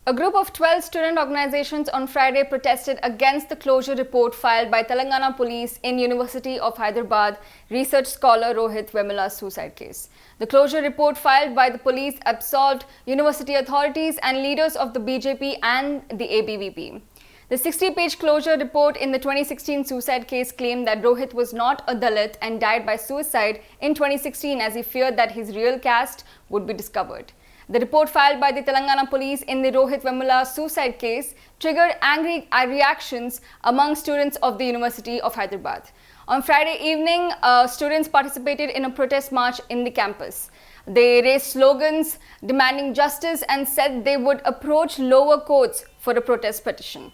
A group of 12 student organizations on Friday protested against the closure report filed by Telangana police in University of Hyderabad research scholar Rohit Vemula's suicide case. The closure report filed by the police absolved university authorities and leaders of the BJP and the ABVP. The 60-page closure report in the 2016 suicide case claimed that Rohit was not a Dalit and died by suicide in 2016 as he feared that his real caste would be discovered. The report filed by the Telangana police in the Rohit Vemula suicide case triggered angry reactions among students of the University of Hyderabad. On Friday evening, students participated in a protest march in the campus. They raised slogans demanding justice and said they would approach lower courts for a protest petition.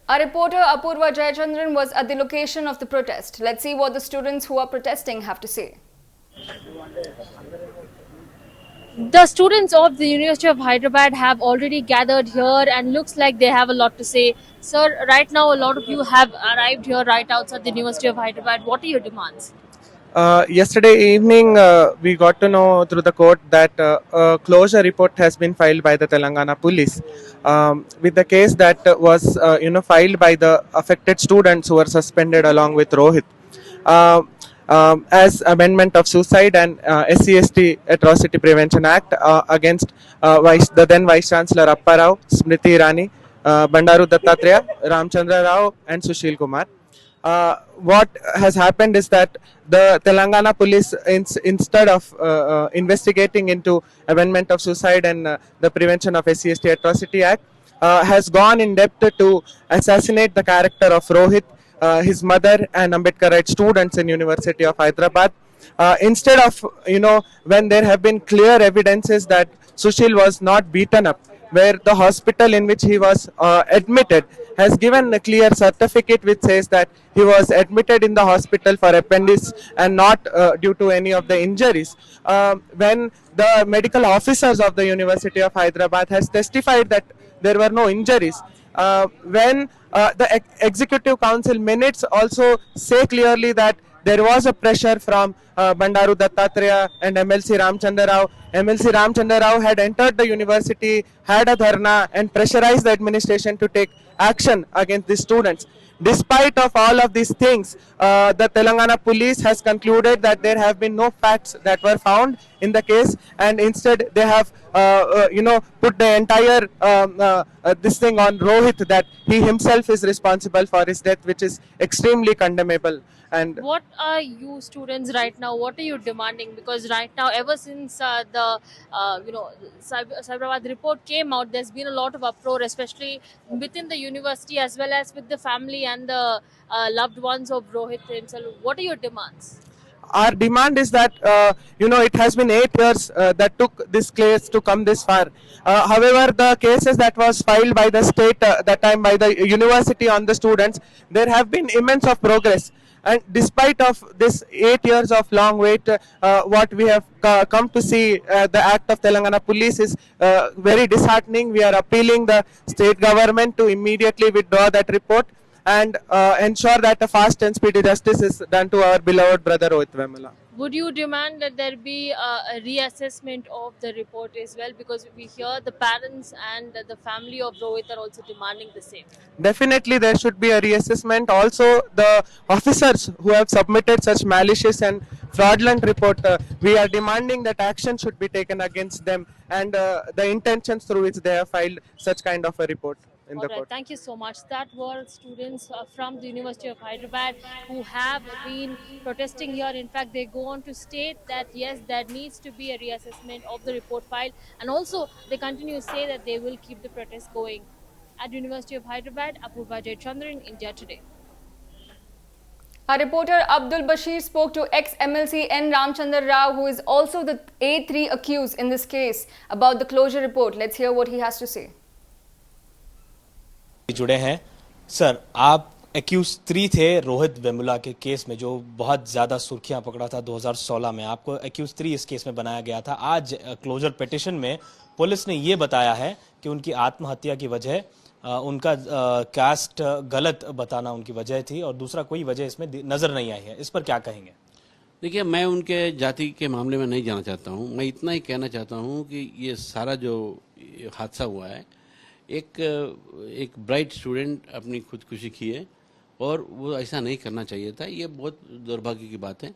Our reporter Apurva Jayachandran was at the location of the protest. Let's see what the students who are protesting have to say. The students of the University of Hyderabad have already gathered here and looks like they have a lot to say. Sir, right now a lot of you have arrived here right outside the University of Hyderabad. What are your demands? Yesterday evening, we got to know through the court that a closure report has been filed by the Telangana police with the case that was filed by the affected students who were suspended along with Rohit as amendment of suicide and SC/ST Atrocity Prevention Act against the then Vice Chancellor Appa Rao, Smriti Irani, Bandaru Dattatreya, Ramchandra Rao, and Sushil Kumar. What has happened is that the Telangana police, instead of investigating into amendment of suicide and the prevention of SC/ST Atrocity Act, has gone in depth to assassinate the character of Rohit, his mother, and Ambedkarite students in University of Hyderabad. Instead of, when there have been clear evidences that Sushil was not beaten up, where the hospital in which he was admitted has given a clear certificate which says that he was admitted in the hospital for appendix and not due to any of the injuries. When the medical officers of the University of Hyderabad has testified that there were no injuries, when the executive council minutes also say clearly that there was a pressure from Bandaru Dattatreya and MLC Ramchandra Rao. MLC Ramchandra Rao had entered the university, had a dharna and pressurized the administration to take action against the students. Despite of all of these things, the Telangana police has concluded that there have been no facts that were found in the case, and instead they have put the entire this thing on Rohit, that he himself is responsible for his death, which is extremely condemnable. And What are you students right now? What are you demanding? Because right now, ever since the Cyberabad report came out, there's been a lot of uproar, especially within the university as well as with the family and the loved ones of Rohit himself. What are your demands? our demand is that it has been 8 years that took this case to come this far. However, the cases that was filed by the state that time by the university on the students, there have been immense of progress. And despite of this 8 years of long wait, what we have come to see, the act of Telangana police is very disheartening. We are appealing the state government to immediately withdraw that report and ensure that a fast and speedy justice is done to our beloved brother Rohit Vemula. Would you demand that there be a reassessment of the report as well? Because we hear the parents and the family of Rohit are also demanding the same. Definitely, there should be a reassessment. Also, the officers who have submitted such malicious and fraudulent report, we are demanding that action should be taken against them and the intentions through which they have filed such kind of a report in All the right, court. thank you so much. That were students from the University of Hyderabad who have been protesting here. In fact, they go on to state that yes, there needs to be a reassessment of the report file, and also they continue to say that they will keep the protest going. at University of Hyderabad. Apurva Jayachandran, India Today. Our reporter Abdul Bashir spoke to ex-MLC N. Ramchandra Rao, who is also the A3 accused in this case, about the closure report. Let's hear what he has to say. जुड़े हैं sir, आप accused 3 थे रोहित वेमुला के case में जो बहुत ज़्यादा सुर्खियां पकड़ा था 2016 में। आपको एक्यूज 3 इस केस में बनाया गया था। आज क्लोजर पिटिशन में पुलिस ने ये बताया है कि उनकी आत्महत्या की वजह उनका कास्ट गलत बताना उनकी वजह थी और दूसरा कोई वजह इसमें नज़र नहीं आई है। इस पर क्या कहेंगे? देखिए, मैं उनके जाति के मामले में नहीं जाना चाहता हूँ। मैं इतना ही कहना चाहता हूँ कि ये सारा जो हादसा हुआ है, एक ब्राइट स्टूडेंट अपनी खुदकुशी की है और वो ऐसा नहीं करना चाहिए था। ये बहुत दुर्भाग्य की बात है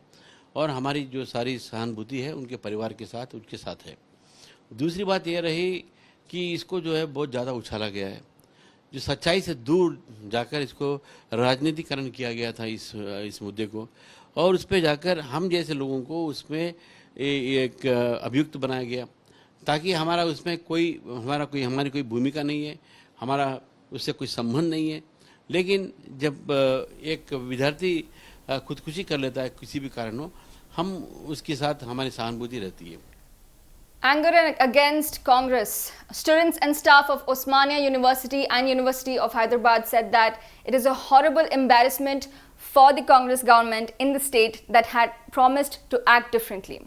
और हमारी जो सारी सहानुभूति है उनके परिवार के साथ, उनके साथ है। दूसरी बात ये रही कि इसको जो है बहुत ज़्यादा उछाला गया है, जो सच्चाई से दूर जाकर इसको राजनीतिकरण किया गया था इस मुद्दे को, और उस पर जाकर हम जैसे लोगों को उसमें एक अभियुक्त बनाया गया ताकि हमारी कोई भूमिका नहीं है, हमारा उससे कोई संबंध नहीं है। लेकिन जब एक विद्यार्थी खुदकुशी कर लेता है किसी भी कारण हो, हम उसके साथ हमारी सहानुभूति रहती है। Anger against Congress. Students and staff of Osmania University and University of Hyderabad said that it is a horrible embarrassment for the Congress government in the state that had promised to act differently.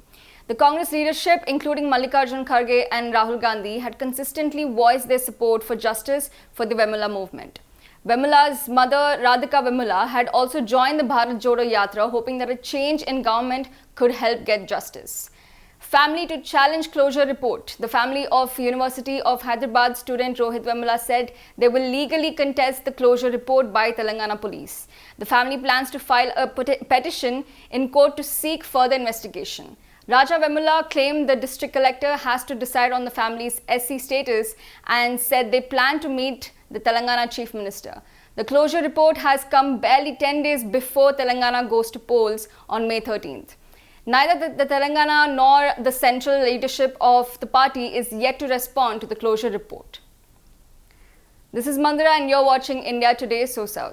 The Congress leadership, including Mallikarjun Kharge and Rahul Gandhi, had consistently voiced their support for justice for the Vemula movement. Vemula's mother, Radhika Vemula, had also joined the Bharat Jodo Yatra, hoping that a change in government could help get justice. Family to challenge closure report. The family of University of Hyderabad student Rohit Vemula said they will legally contest the closure report by Telangana police. The family plans to file a petition in court to seek further investigation. Raja Vemula claimed the district collector has to decide on the family's SC status and said they plan to meet the Telangana chief minister. The closure report has come barely 10 days before Telangana goes to polls on May 13th. Neither the Telangana nor the central leadership of the party is yet to respond to the closure report. This is Mandira and you're watching India Today, So South.